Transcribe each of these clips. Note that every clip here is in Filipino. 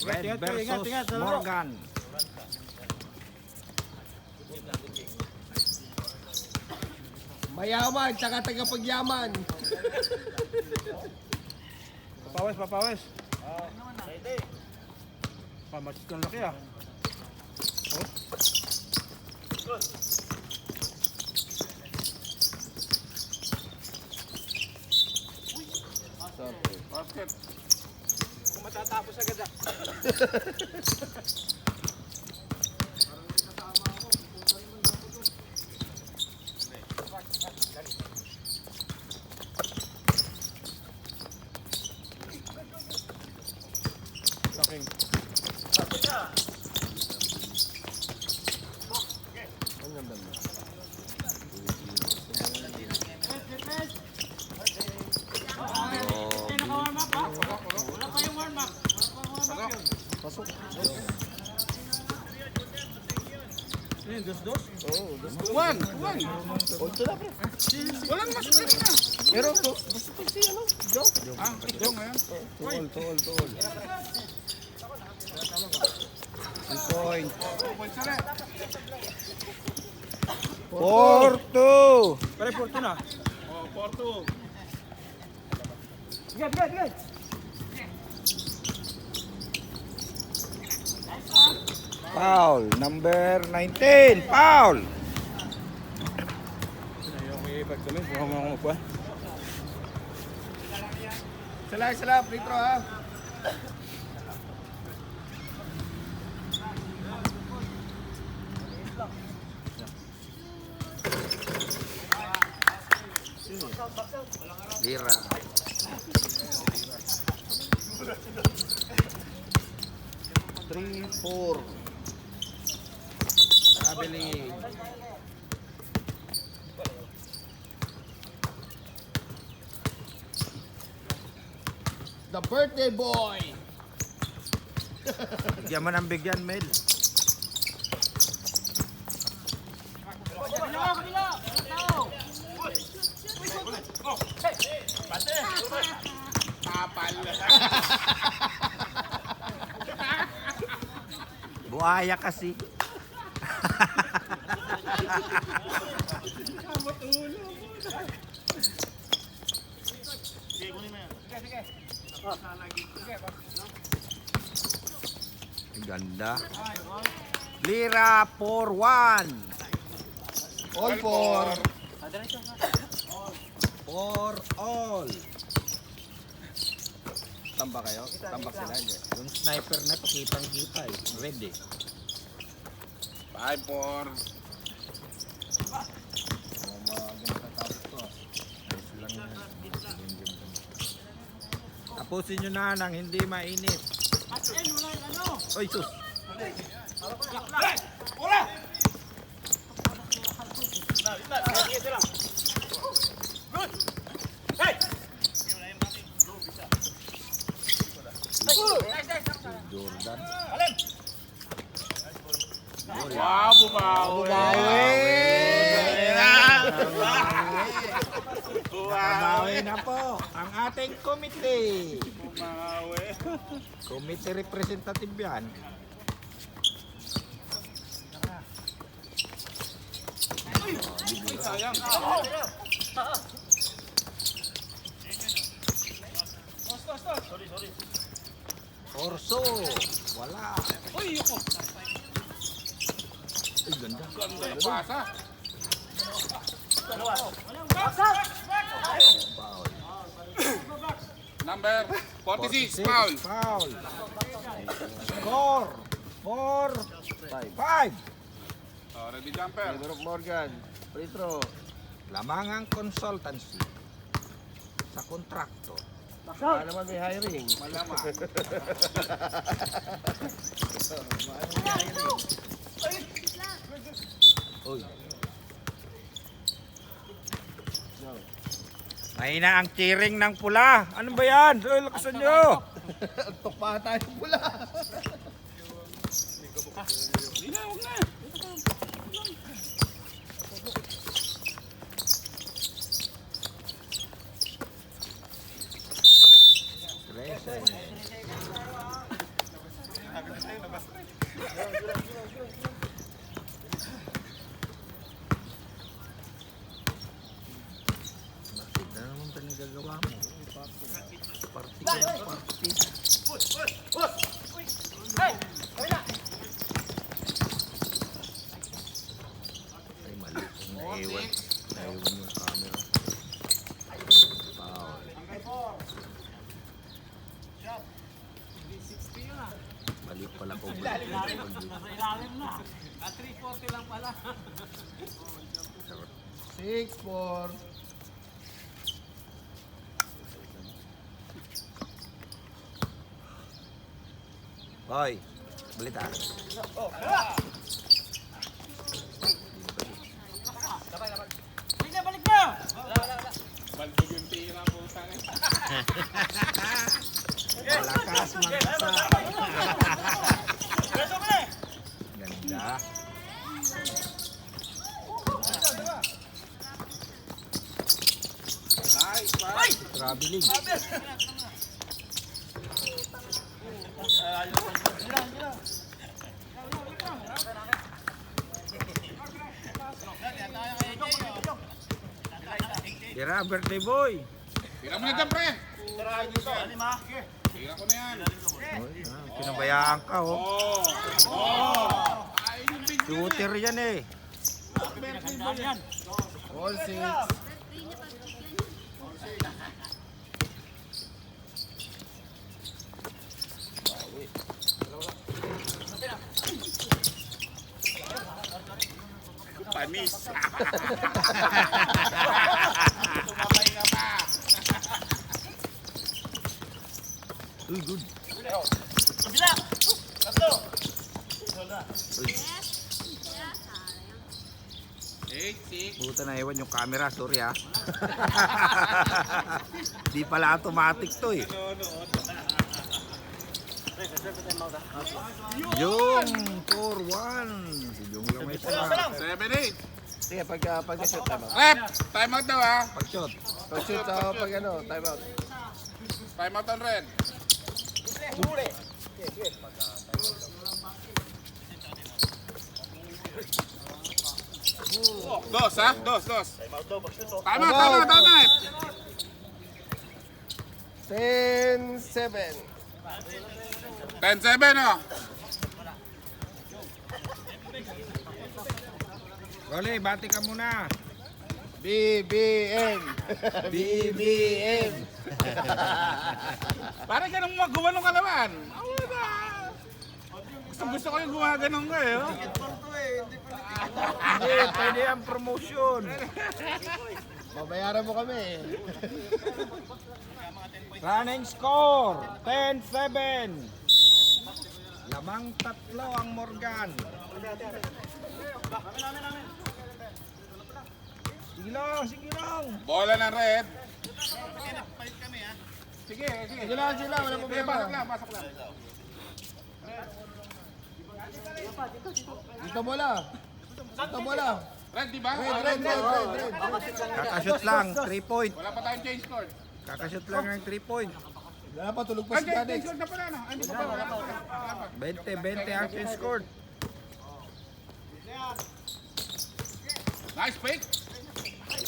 Red versus Morgan. Mayaman, tsaka tagapagyaman. Papawis, papawis. Pamasit kang laki ah. Basket. Kung matatapos agad ah. Laking. Ang ganda mo. Pasok. Ano yun, dos-dos? Oo, gusto. One! Ulto na, pre. Walang masuk na. Pero gusto ko si ano, Joe. Ah, ito ngayon. Tuol. 3 point. 4-2. Pare, Porto na. Oh, Porto. Bigat. Foul, number 19, foul. Ayaw ko i-ipag kami. Buha mo ako pa. Sala, free throw ha. Lira. Three, four. Abeli. The birthday boy. Bigyan mo ng bigyan, Mel. Buaya kasi. Ganda. Lira 4-1. All four. For all. Tambak kayo? Tambak sila, hindi? Yung sniper na to, kitang-kita eh. Ready. 5-4. Tapusin nyo na nang hindi mainit. Oy, sus. Jordan. Wow, bumawi. Nakabawi na po ang ating komite. Bumawi. Komite representative yan. Sayang. Orso. Wala. Uy, yuko. Ay, ganda. Ganda yung pasa. Foul. Number 46, foul. Foul. Score. 4-5. Oh, ready jumper. Group Morgan. Free throw. Lamangang consultancy sa kontraktor. Baka naman may hiring. Malamang. Uy. Mahina ang cheering ng pula. Ano ba yan? Uy, lakasan nyo. Antok pa tayo pula. Hindi na, huwag na. Balik pala ko. Ilalim na. 340 lang pala. 6-4. Hoy, balita. Balik na, balik na! Baldog yung tira po sa akin. Malakas, magsa. Reso ka na! Ganda. Nice, five. Traveling. Tira, birthday boy. Tira mo na dyan, pre. Tira ko na yan. Pinabayaan ka, oh. Ay, yung big Shooter yan eh. All 6. panis. Uy, good. Kabila! Tatlo! Uy, 8, 6. puta na ewan yung camera, sorry ha. Di pala automatic to eh. Yung 4-1. Si Jung lang may tara. 7, 8. Sige, pag-shoot time out. Rep, time out daw ha. Pag-shot. Pag-shoot sa pag ano, time out. Time out on red. Dos ha? Dos. Time out. 10-7. 10-7 oh. Rolly, bati ka muna. BBM. BBM. Parang ganun magawa ng kalaban. Gusto ko yung gumaganon ko eh. Oh. Hindi, pwede ang promotion. Babayaran mo kami. Running score, 10-7. Lamang tatlo ang Morgan. Sige lang. Bola ng red. Sige lang, wala Sige, problema. pasok lang. Dito bola. Dito bola. Red, di ba? Red. Kakashoot lang, 3 point. Wala pa tayong change score. Kakashoot lang ng 3 point. Wala pa, tulog pa Ay, si change Gadex. score na pala. No? Ay, hindi pa. Wala pa. 20 ang change scored. Nice pick. Ay,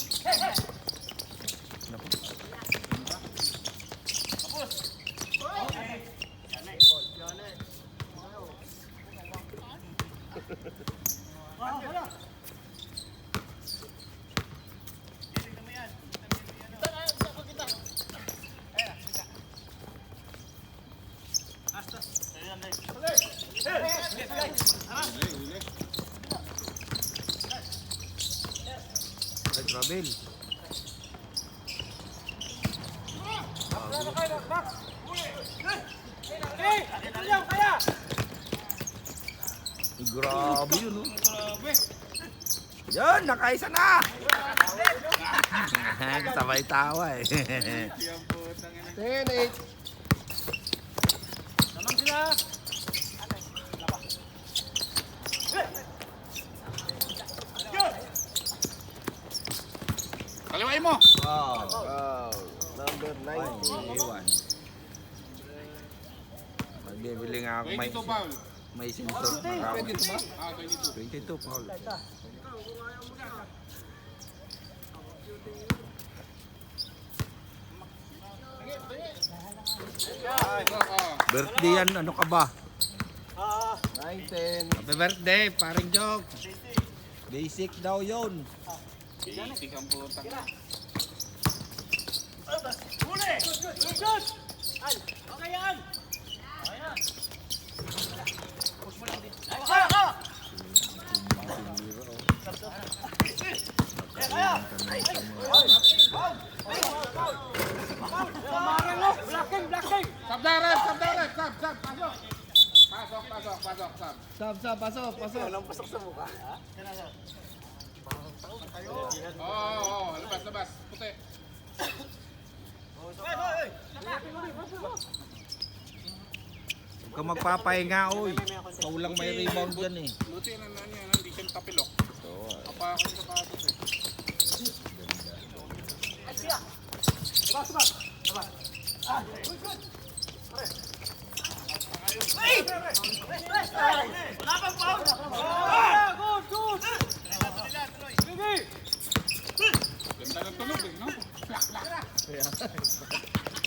trouble. Grabe yun, oh. Yan, nakaisa na! Sabay tawa eh. 10-8. Naman sila! Kaliwain mo. Wow. Wow. Number 90. Iwan. Magbibili nga ako 22 foul. may sensor. Pwede ito ba? 22. 22, Paul. Birthday yan, ano ka ba? 9-10. Happy birthday, paring joke. Basic daw yun. Basic ang puta. Huli! Shoot! Okay yan! Sab, pasok. Pasok, Sab. Sab, pasok. Oo, labas. Puti. Huwag ka magpapahinga, oy. Ikaw lang may rebound dyan eh. Buti na yan, hindi siya tapilok. Kapakot sa patos eh. Wala pang foul! Good! Sige! Ganda ng tunog eh, no? Plak.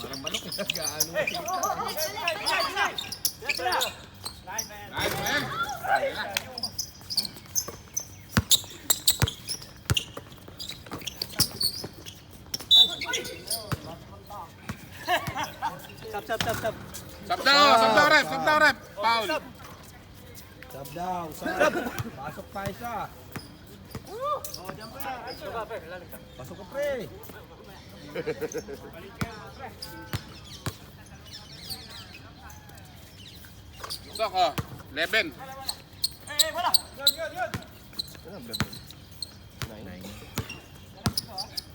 Parang manok eh. Gaano. Nice, man. Ayan na. Sab. Sab daw, rep. Foul. Sab daw, sab. Pasok pa isa. Pasok ka, pre. Sok, oh. 11. Wala!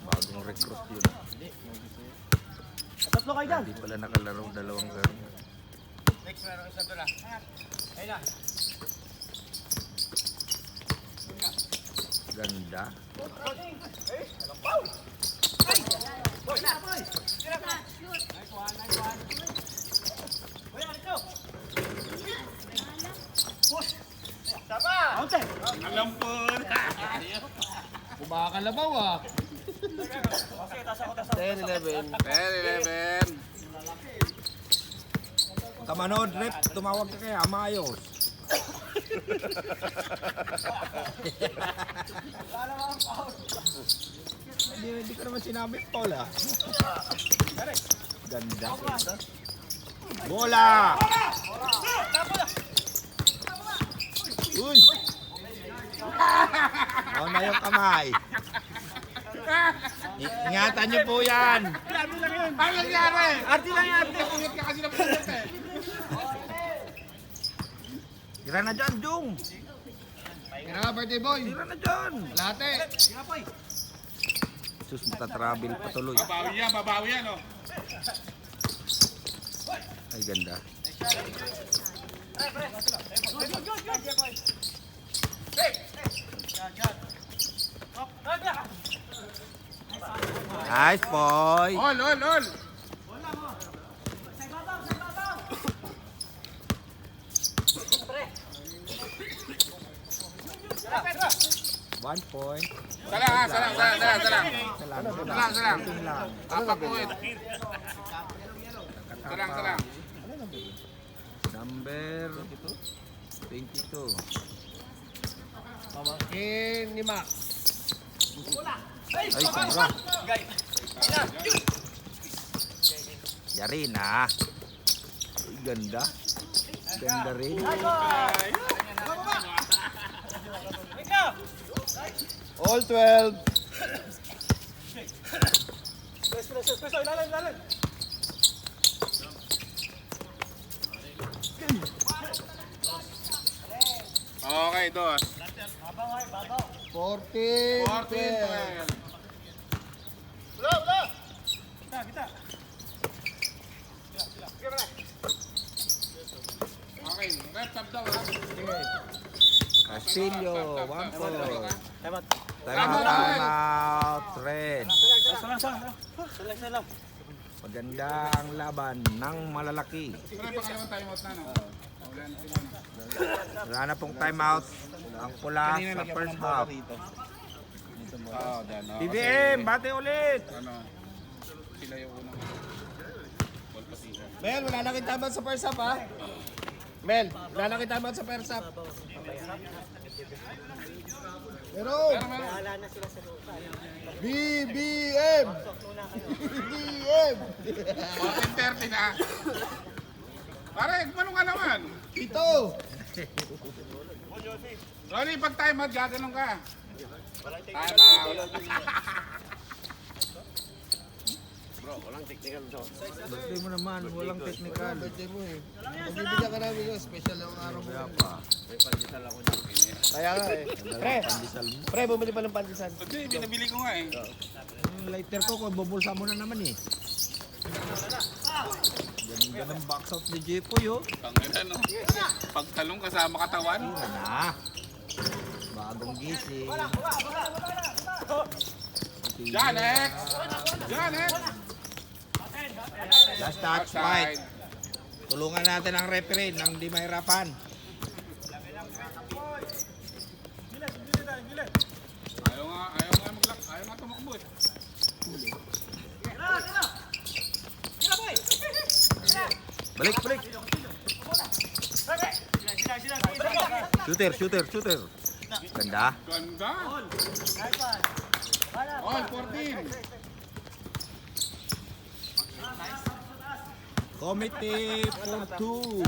Bagong recruit yun. Tatlo kayo dyan. Hindi pala nakalaro dalawang garo. Next, meron isa doon. Ayun na. Ganda. Alam po na. Kumakalabaw ah. 10-11. 11. Kamanood, rep. Tumawag ka kaya, maayos. Hindi ko naman sinabi, Paul ah. Ganda. Bola! Uy! Oh, na yung kamay. Ingatan niyo po yan. Ano nangyari? Arte lang yan. Pungit ka kasi na pungit eh. Tira na dyan, Jung. Kaya birthday boy. Tira na dyan. Late. Sus, matatravel patuloy. Babawi yan, oh. Ay, ganda. Nice, boy. All. 1 point. Salang. Salang. Papakuit. Salang. Number 22. Pamangkin ni Max. Ay, sobra. Yari na. Ay, ganda. Ganda rin. All 12. Ilalim. 14. 14. Kita. Okay, rep top daw ha. Castillo, 1 point. Tamat. Time out. Red. Salang. Maganda ang laban ng malalaki. Pre, pangalawang timeout na, no? Wala na sila, no? Wala na pong time out. Ang pula sa first half. Dan. BBM, bate ulit. Ano? Sila yung unang ball position. Mel, wala na kita sa first half ha? Mel, wala na kita sa first half. Pero, Wala na sila sa lupa. BBM! BBM! 14:30 na. Pare, kumano ka naman? Ito! Rolly, pag timeout, gaganon ka. Time out. Bro, walang technical to. Birthday mo naman, walang technical. Birthday mo eh. Magbibigyan ka namin yun. Special ang araw mo. Kaya pa. May pandesal ako dyan. Kaya nga eh. Pre, Pandesal mo. pre, bumili pa ng pandesal. Hindi, binabili ko nga eh. Yung lighter ko, kung bubulsa mo na naman eh. Ganda ng box out ni Jepoy oh. Tangina no. Pagtalong kasama katawan. Tira na. Bagong gising. Janet! Janet! Last touch fight. Tulungan natin ang referee nang di mahirapan. Ayaw nga tumakbo eh. Balik, balik. Shooter. Ganda. Ganda! All 14! Committee for 2.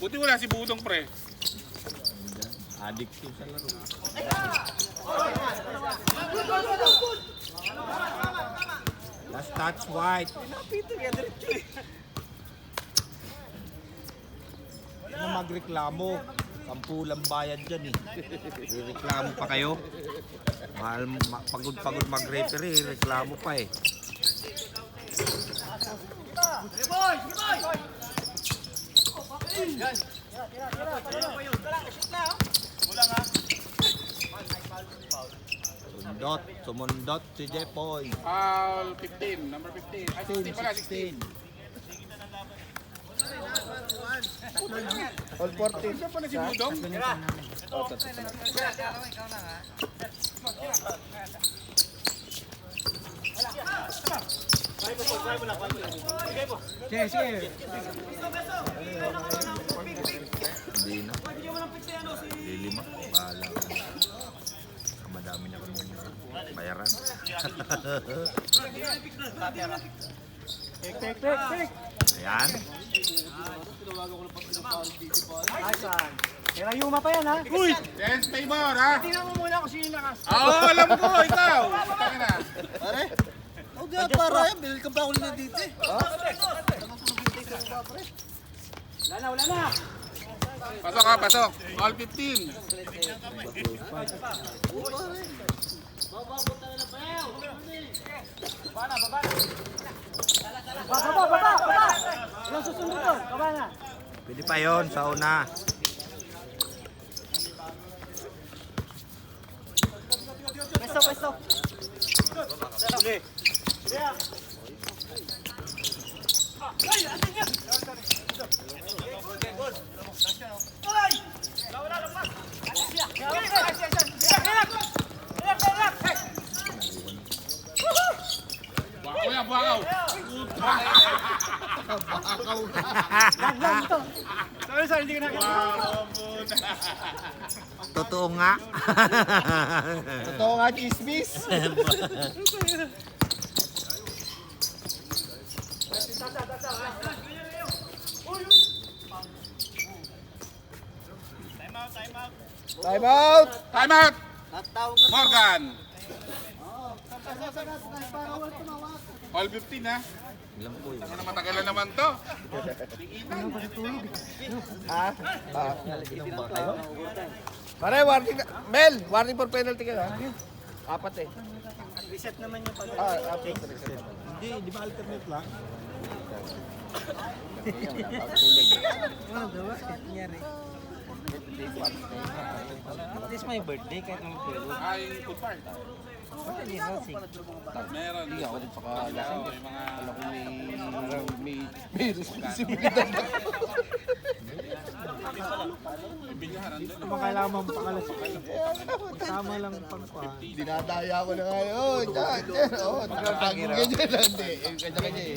Buti wala si Budong pre. Addict yun sa laro. Last touch white. Ano magreklamo? Kampulang bayan dyan eh. Reklamo pa kayo? Pagod mag-referee, reklamo pa eh. Sumundot si Jepoy. Foul 15, number 15. Ay, 16 pala, 16. All 14. Saan pala si Budong? Hindi na. Lilima. Bahala ka na. Madami na kami bayaran. Ayan. Kaya Yuma pa yan ha? Uy! Yes, favor ha? Tingnan mo muna kung sino yung nakas. Oo, alam ko, ikaw! Tangin na. Pare? O di para yan. Bilil ka ba ako na dito eh? Wala na. Pasok ha, pasok. All 15. Baba. Walang susunod to. Baba na. Pwede pa yon sa una. Pesto. Bakaw yan, bakaw. Lang ito. Sorry, hindi ko nakita. Bakaw muna. Totoo nga. Totoo nga, chismis. Time out! Time out! Morgan! All 15 ha? Ilan po yun? Ano matagalan naman to? Ha? Ilan ba kayo? Pare, warning na. Mel, warning for penalty ka ha? Apat eh. Reset naman yung pag... Apat. Hindi, di ba alternate lang? Ano daw? Nangyari. At least may birthday kahit naman pero. Ay, good part. Bakit hindi rosing? Meron. Hindi ako din pakalasing. Yung mga... May responsibilidad na. Binyahan doon. Kung kailangan mong pakalasok kayo. Tama lang pagpa. Dinadaya ko na ngayon. Diyan. Oo, nakakagin ka dyan. Hindi, kanya-kanya eh.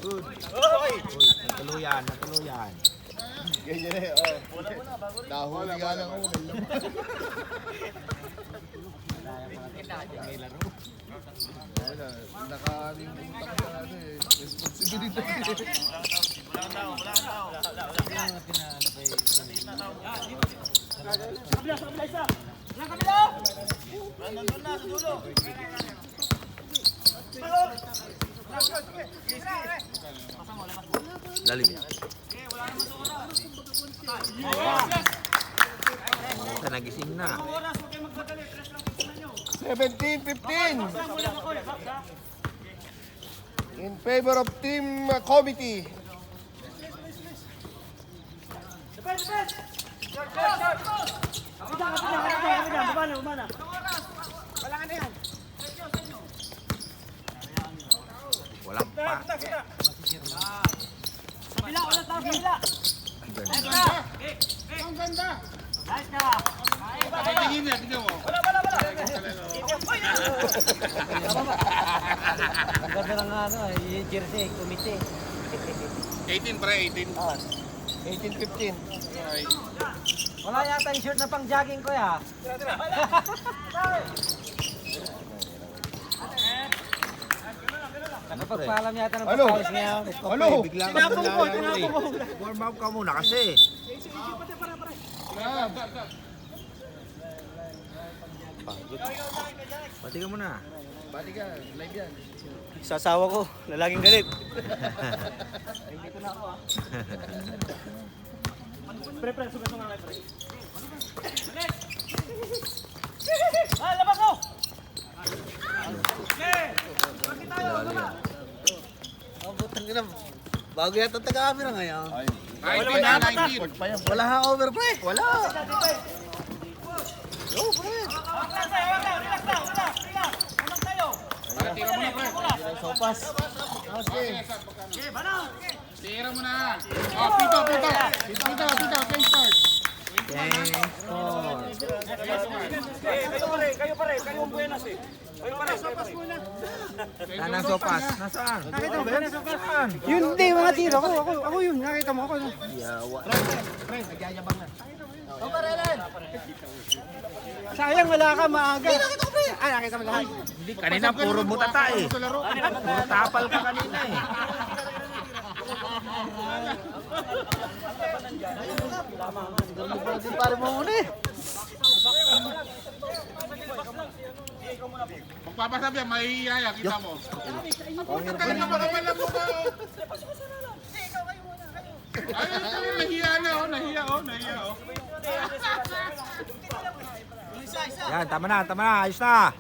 Good. Natuluyan. Ganyan eh. Nahuli ka lang ako. Nakalimutan ka na eh. Responsibilidad eh. Lalim yan. Ito, nagising na. 17-15. In favor of team committee. Walang pa. Ang ganda. Nice ka! Tingin niya, tingnan mo. Ang ganda ng ano, yung jersey, kumite. 18 pre, 18. 18-15. Wala yata yung shirt na pang jogging ko ya. Nakapagpaalam yata ng Ano? pagkalis ngayon. Ano? Tinapong ko. Warm up ka muna kasi. Pati ka muna. Bati ka, live yan. Sa asawa ko, lalaging galit. Labas mo! Ang putang ina. Bago yata taga-camera ngayon. 19 na, 19. Wala kang over pre. Wala. Para tira mo na pre. Sopas. Tira mo na. Oh, pito, pito. Pito, pito, change start. Thanks, Kayo pare, kayo ang buenas eh. Kayo pare, sopas muna. Saan ang sopas? Nasaan? Nakita mo ba yun? Yun hindi, mga tira ko. Ako yun, nakita mo ako. Yawa. Sayang wala ka maaga. Ay, nakita mo lahat. Hindi, kanina puro mutata eh. Puro tapal ka kanina eh. Pare mo muna eh. Magpapasabi yan, mahihiyaya, kita mo. Tayo na makapalag mo ba? Ayun, nahiya na, oh, nahiya, oh, nahiya, oh. Yan, tama na, ayos na.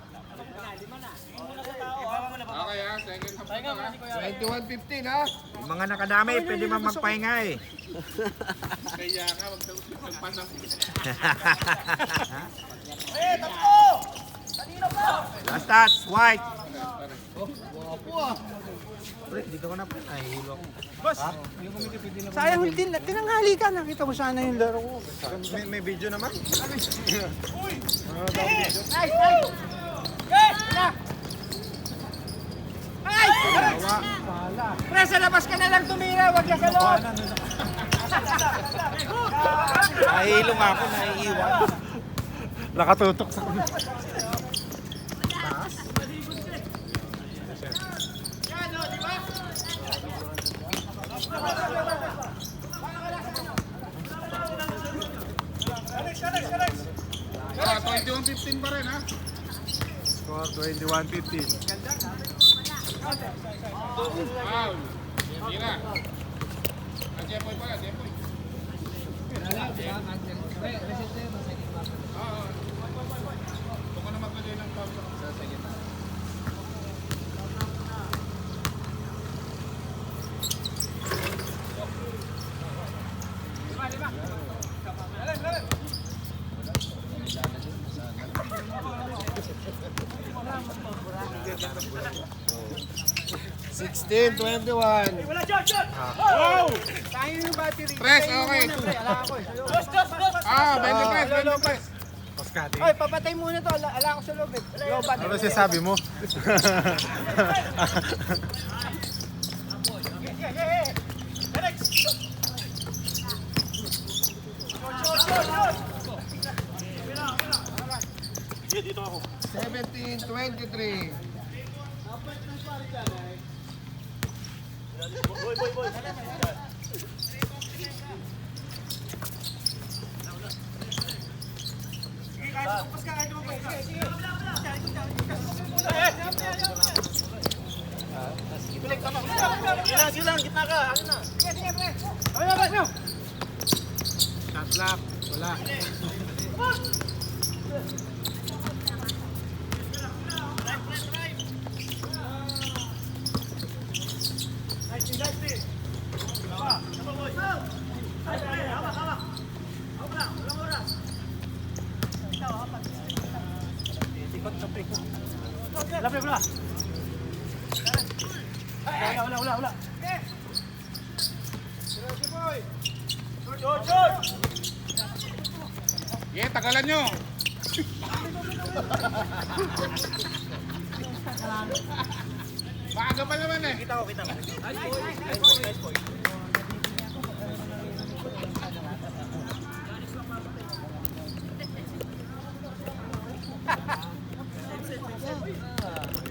Okay, ha, second half na, ha. 21-15 ha. Yung mga nakadami, pwede man magpahinga eh. Kaya ka, wag daw magpasang. Last touch, white. Pre, dito ka na pre. Nahihilo ako. Sayang hindi, tinanghali ka. Nakita ko sana yung laro ko. May video naman. Pre, sa labas ka na lang tumira. Wag ka sa loob. Nahihilo nga ako, naiiwan. Nakatutok sa Ah, 21-15 pa rin, ha. Score 21-15. Foul. Tira. Ah, Jepoy pala, Jepoy. Oo. Huwag ka na magbigay ng foul sa second half. Sixteen, 21. Tayo yung battery. Press, okay. Ah, 20 press, 20 press. Oy, papatay muna to. Ala ko sa loob eh. Low battery. Ano sinasabi mo? Dito ako. 17-23. Shot lock. Wala. Yeah, tagalan nyo. Maaga pa naman eh.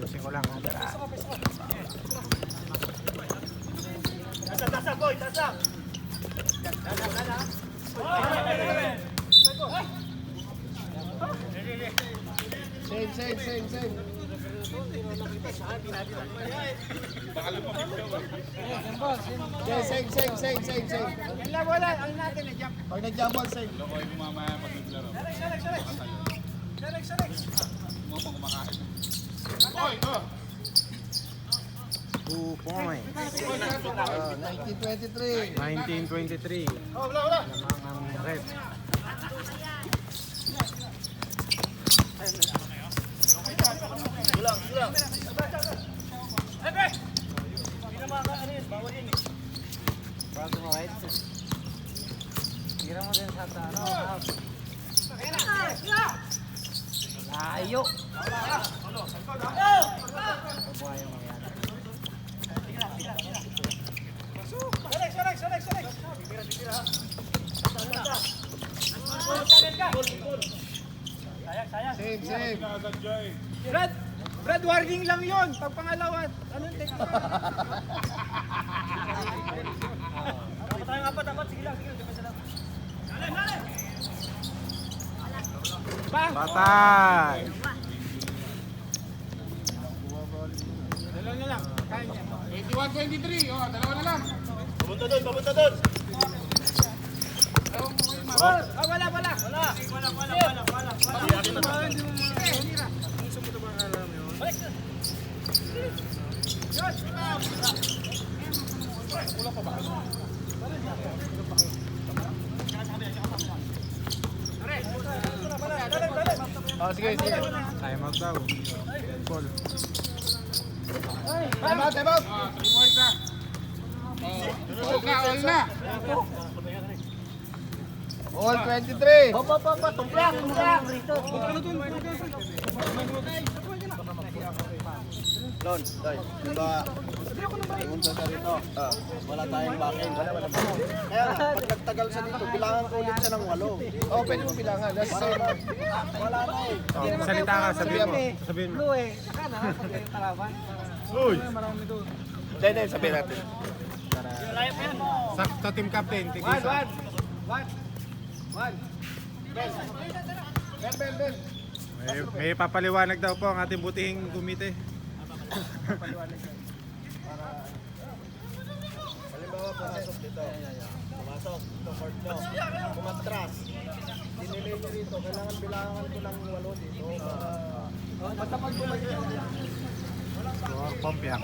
Ayusin ko lang. Same. Baka lumapit ka ba? Same. Wala. Ang natin na jump. Pag nag-jump ball, same. Loko yung mamaya pag naglaro. Mga pang kumakain. Oy, oh! 2 points. 1923. 1923. Lamang ang red. Bago mo right. Tira mo din sa ano. Layo. Kabuhayan mo yan. Same. Brad, warning lang yun. Pag pangalawa, anong take mo? Patay! Dalawa na lang. Kaya niya. 81-23, oh, dalawa na lang. Papunta doon. Wala. Oh, sige. Time out daw. Ball. Time out. Oh, 3 points na. All na. All 23. Tumplak. Lon, Doy, diba, pumunta sa rito, wala tayong backing. Wala. Kaya nga, pag nagtagal sa dito, bilangan ko ulit siya ng 8. Oo, pwede mo bilangan. Wala na eh. Salita ka, sabihin mo. Sabihin mo. Uy! Hindi, sabihin natin. Sa team captain, tigisa. Ben. May papaliwanag daw po ang ating butihing kumite. Halimbawa, pumasok dito. Pumasok, ito court nyo. Pumatras. Dinilay nyo rito, kailangan bilangan ko ng 8 dito. Basta pag bumalik. Pump yan.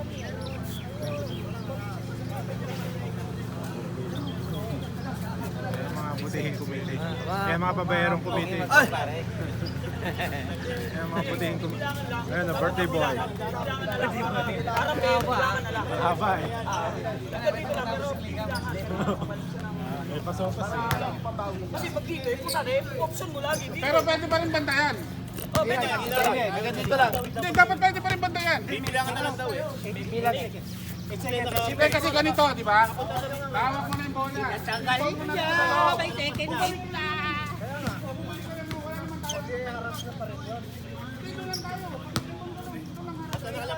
Ayan mga butihing kumite. Ayan mga babayarong kumite. Ayan mga butihing kumite. Ayan, birthday boy. Haba eh. May pasopas eh. Kasi pag dito, option mo lagi dito. Pero pwede pa rin bantayan. Ganito lang. Hindi, dapat pwede pa rin bantayan. Bibilangan na lang daw eh. Hindi kasi ganito, di ba? Tawag mo na yung bola. Tanggalin mo siya. May second ball na.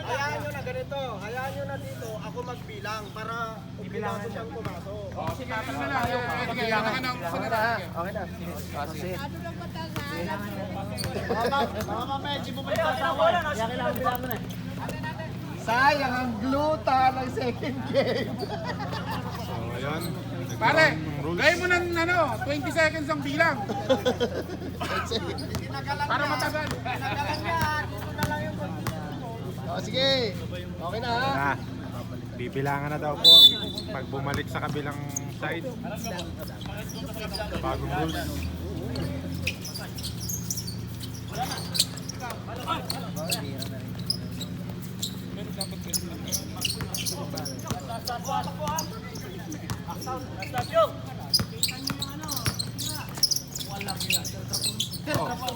Hayaan nyo na ganito. Hayaan nyo na dito. Ako magbilang para ubilangan siyang pumasok. Sige, ano na lang. Sige, ano ka nang Okay na. Kasi. Mamaya, di mo ba yung sasawa? Sayang ang gluta ng second game. So, ayun. Pare, gaya mo ng 20 seconds ang bilang. Para matagal. Oh, sige. Okay na ha. Na, bibilangan na daw po pag bumalik sa kabilang side. Bagong rules.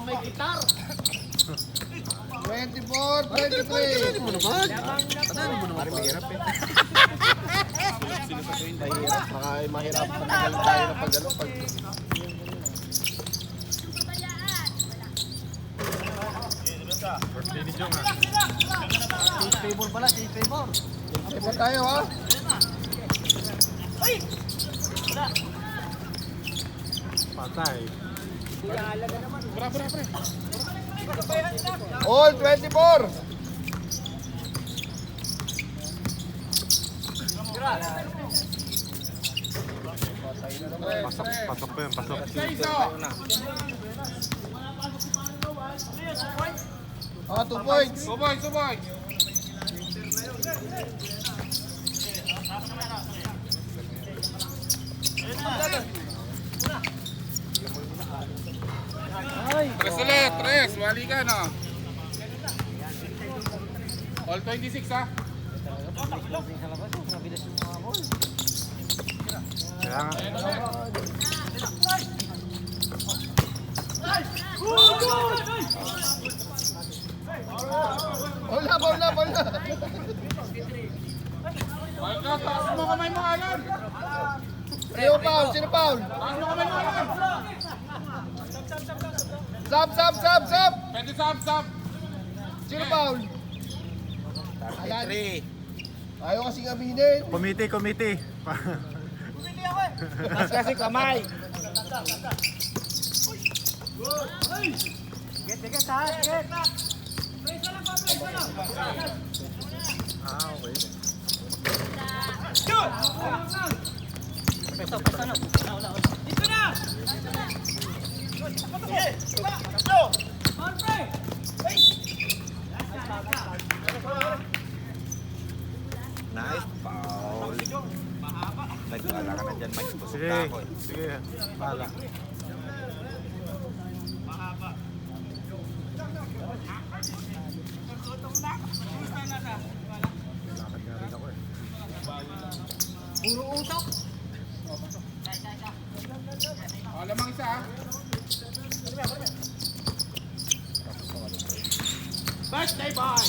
May gitar. 24, 23. Mahirap eh. Mahirap. Mahirap. Matagal tayo na pag ano. Birthday ni Jong ah. Favor pala, favor. Favor tayo ha. Patay. All 24. Pasok, pasok pa yun, pasok. Ah, 2 points. Suboy, suboy. Tres ulit, tres. Wali ka na. All 26 ha. Kaya nga. Bola, bola, bola. Ay ka, taas mo kamay mo, Alan. Sino foul? Sino foul? Taas mo kamay mo, Alan. Sub, sub, sub, sub. Pwede sab, sab. Sino foul? 33. Ayaw kasing aminin. Committee. Mas kasi kamay. Ah, okay. Nice foul. Nagwala ka na dyan, Mike. Busog Sige, na ako eh. sige. Pala. Lakad nga rin ako eh. O, lamang isa ha. Birthday boy!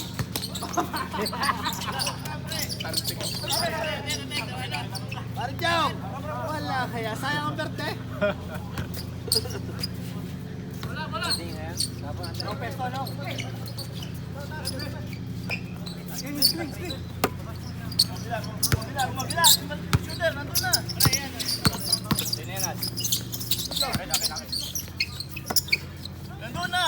Marjong! Wala kaya. Sayang ang birthday. Nandun na!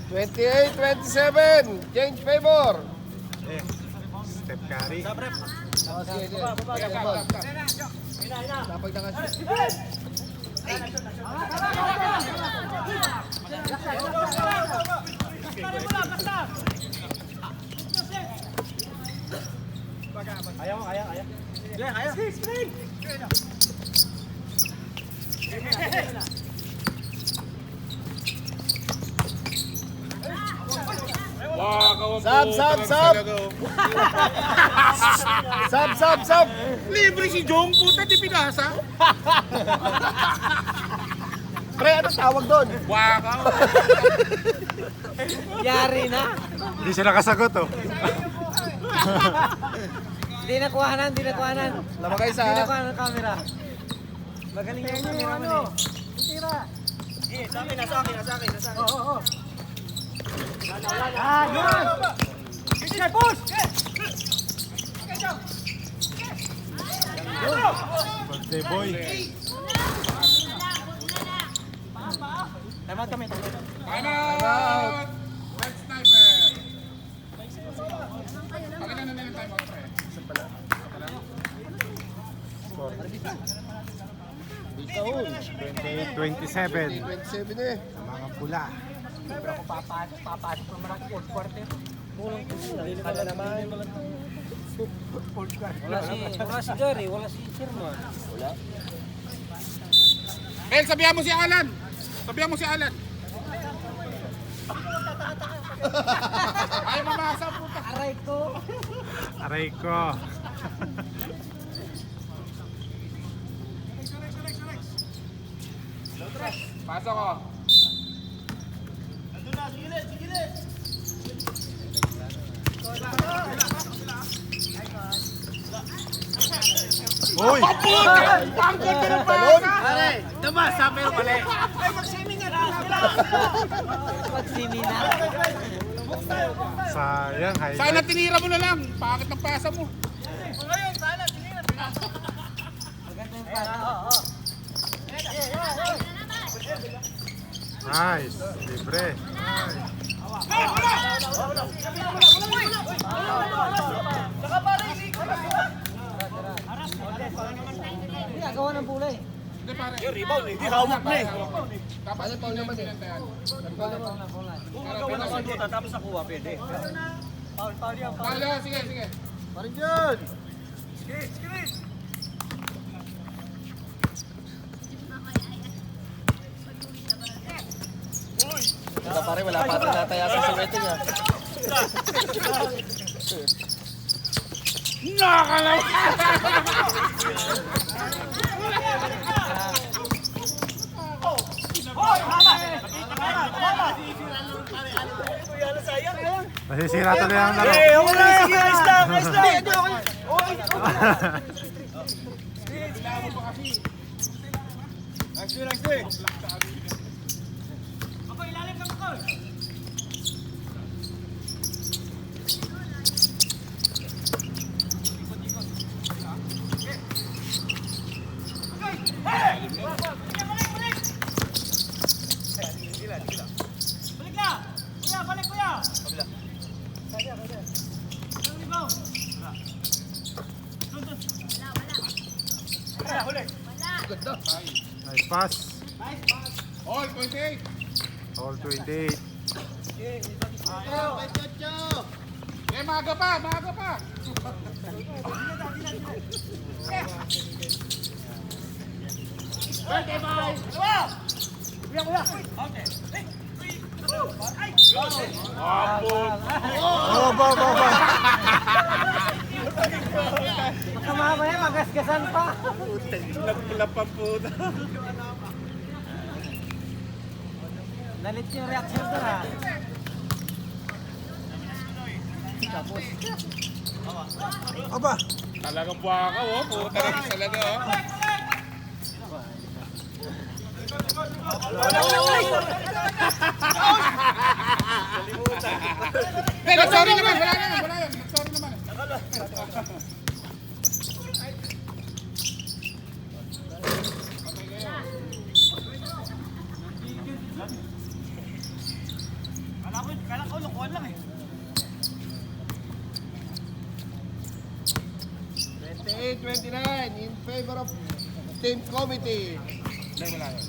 28-27, change favor. Eh, step carry. Oh, sige, sige. Tapag na kasi. Wow, Sab, sab, sab! Sub, sub, sub! Libre si Jong, puta, di pinasa. Pre, ano tawag doon? Wakaw. Yari na. Hindi siya nakasagot oh. Hindi nakuhanan. Lamagay Hindi sa... nakuhanan ng camera. Magaling yung camera mo eh. Tira. Sa akin, nasa akin. Oo. Ah, yun! Sige, push! Birthday boy. Time out! Red Sniper! Pakita na yung time out, pre. 27 27 eh. sa mga pula. Wala si Gary, wala si Sherman. Bel, sabihan mo si Alan! Sabihan mo si Alan! Ay, mamasa puta! Aray ko. Aray ko. Pasok ko! Uy! Ang ganda ng pasa! Pare, tumasa pero mali. Pag-seminar. Sayang, Sana highlight. tinira mo na lang! Pakit ng pasa mo! Nice. Libre. Ginagawa ng pula eh. Hindi pare. Yung rebound, hindi hawak na eh. Dapat yung paul naman eh. Tapos nakuha, pwede. Paul, sige, sige. Parin dyan. Ito pare, wala pa rin nataya sa suwete niya. Nakakalaw! Nasisira tuloy ang laro. Nice pass. All 28. All 28. Eh, maaga pa, maaga pa. Oh, ba. Baka mamaya magasgasan pa. Nalit yung reaction doon ha. Aba. Talagang buwakaw, oh. Puta rin talaga, oh. Pero sorry naman, wala yan. Sorry naman. Kala ko, lukuhan lang eh. 28-29 in favor of team committee. Hindi, wala yan.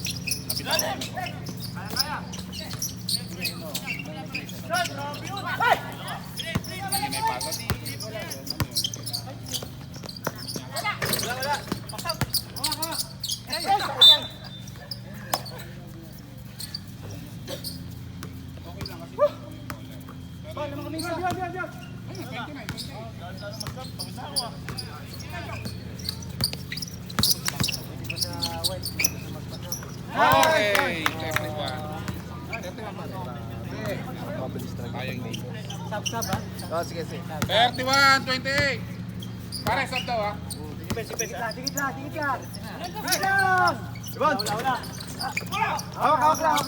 Okay, everyone. Sayang dito. Sab-sab ha. Oh, sige. 31-28. Pare, sab daw, ha? Dikit lang. Dikit lang. Hawak lang.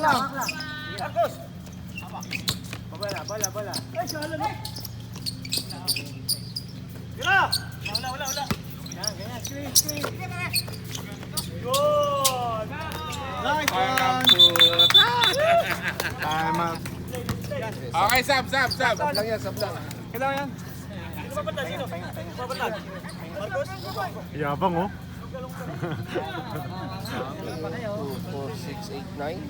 Bala. Wala. Ganyan. Screen. Sayang ang puta. salamat. Okay, sab. Sab lang yan, sab lang. Kailangan yan. Yabang oh. 2, 4, 6, 8, 9.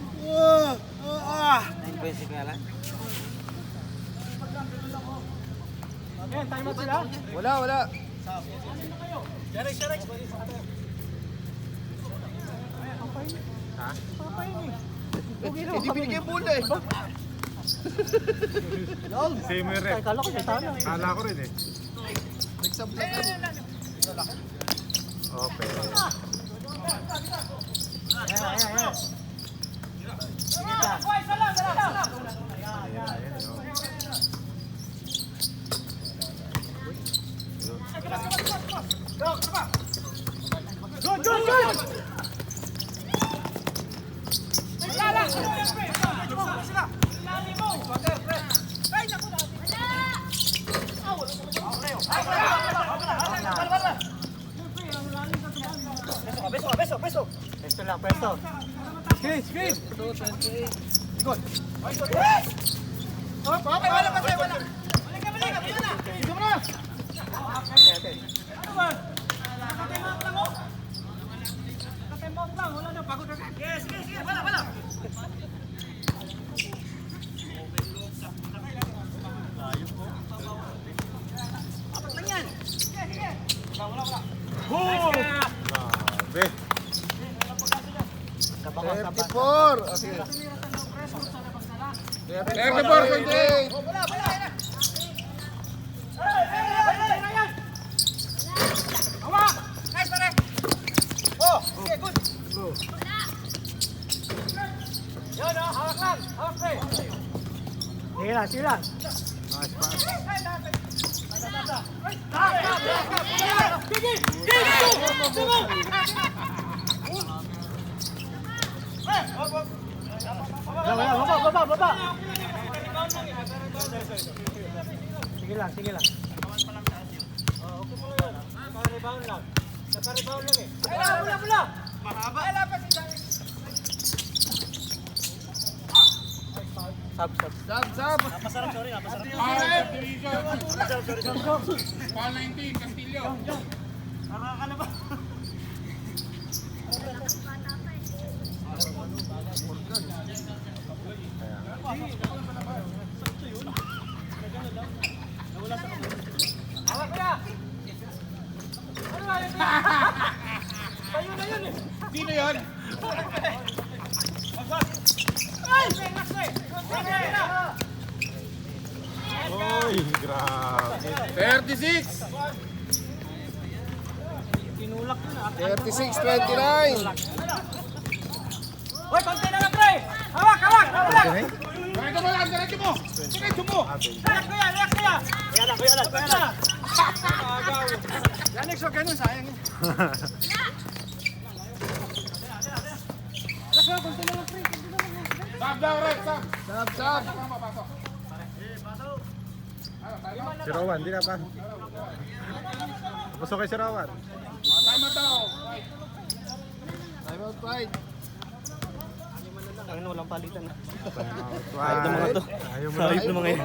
Ayan, time out sila. Wala. Ha? Hindi binigay bola eh. Same yung rep. Kala ko siya talo. Kala ko rin eh. Nagsab lang kami. Okay. Ayan. Pwesto lang, pwesto. Screen. Ikot. Dito mo na. Grabe. 34. Okay. 34-28. Sige lang. Nice pass. Baba. Sige lang. Sab. Paul 19, Castillo. Sino yun? Oy, grabe. 36. 36-29. Diretso mo. Yan, next one, ganun, sayang yun. Sab daw, Rex. Sab. Pasok. Si Rowan, di na pa. Gusto kay si Rowan. Time out daw. Time out fight. Ang walang palitan na. Ayaw mo na mga yan.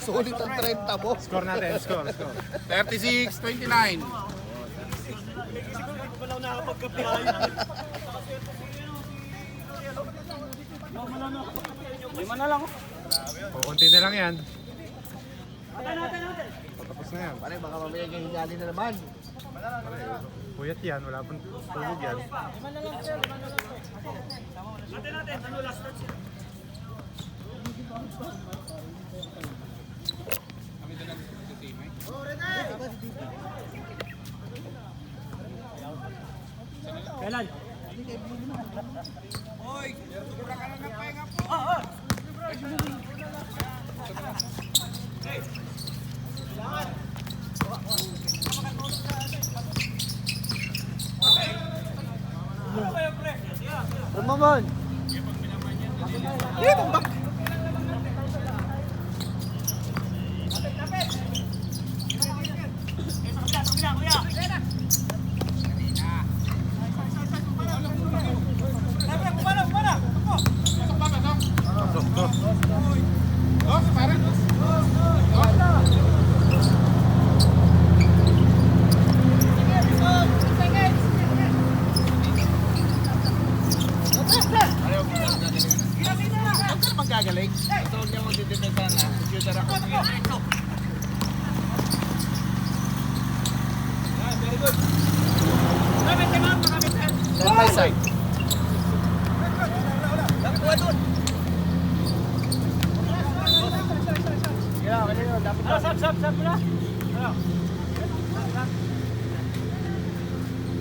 Sulit ang 30 mo. Score natin, score. 36-29. Lima na lang. O, konti na lang yan. Patapos na yan. Pare, baka mamaya yung higali na naman. Puyat yan, wala pang tulog yan. Kailan? Ramon. Dos. Dos, pare. Huwag ka magagaling. Ito huwag niya magdidepensa na. Computer ako. Side by side.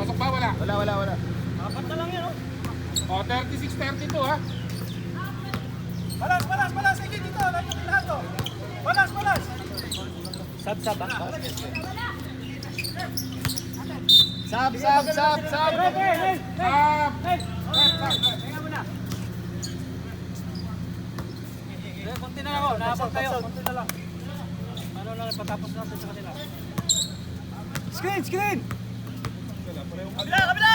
Pasok ba? Wala. Wala. Apat na lang yan, oh. O, 36-32 ha. Balas! Sige, dito! Lapit yung lahat, oh! Balas! Sab. Stop! Konti na lang, oh. Nakapag tayo. Konti na lang. Ano lang, patapos natin sa kanila. Screen! Kabila!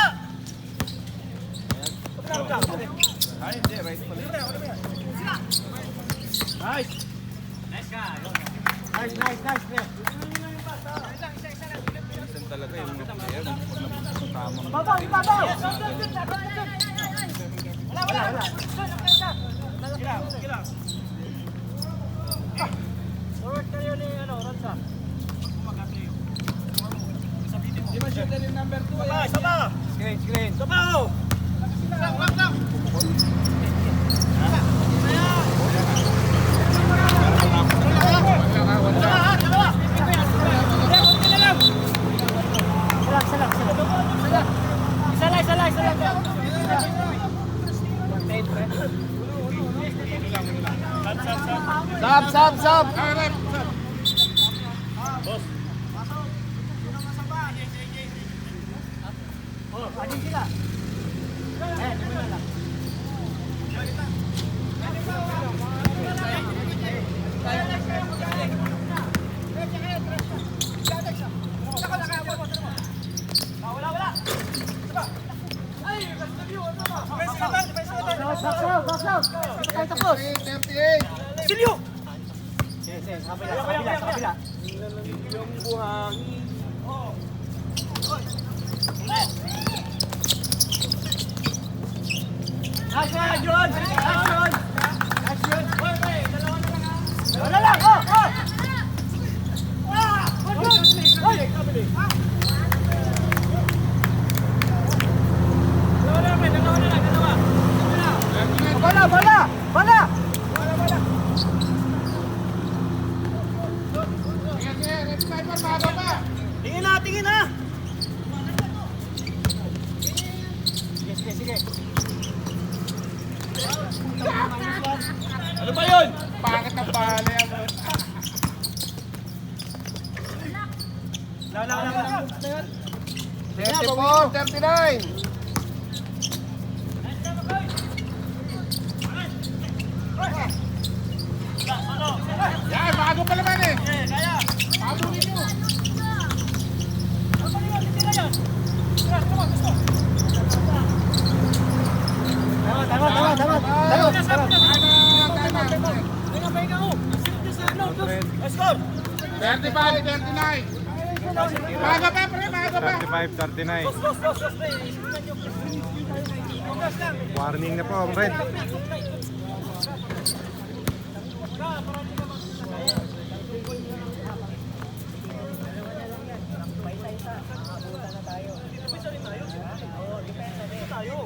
Nice! Forward kayo ni, Ronsa. Sama! Screen! Sama, oh! Isa lang. Sab. Ah, rep. Silyo! Sa kabila. Action! Wala lang! Oh! Bala! Sige, red sniper, bago pa. Tingin na! Sige. Ano ba yun? Bakit na bale ako? Lang. 34, 39. Yan, bago pa naman eh. Kaya! Bago ninyo. Score! 35, 39. Bago pa, pre, bago pa. 35-39. Dos. Warning na po, Red.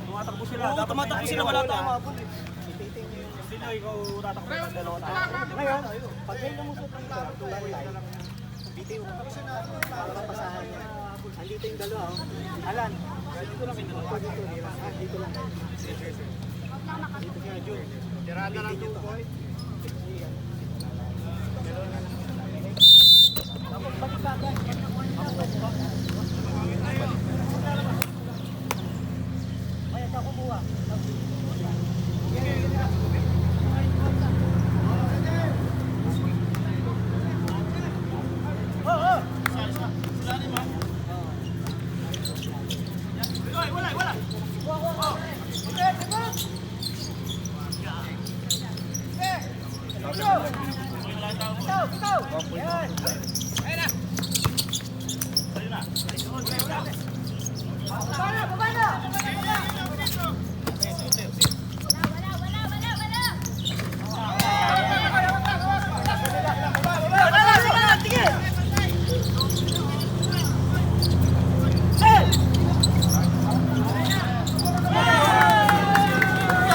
Tumatakbo sila, wala tayong mabul. Sino ikaw tatakbo ng dalawa tayo? Ngayon, pag may lumusot ng isa, tulad tayo. Bitiw. Para mapasahan niya. Andito yung dalawa, oh. Alan. Dito lang yung dalawa. Dito lang. Dito siya, Jun. Tirada lang yung boy.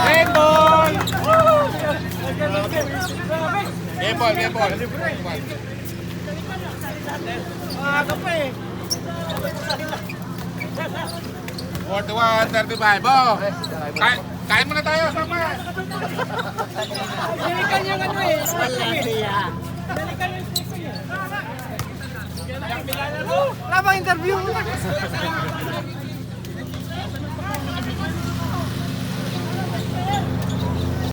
Game ball! Game ball, game ball. 41-35. Oh! Kain muna tayo, sama! Dalikan yung ano eh. Dalikan yung station eh. Wala bang interview?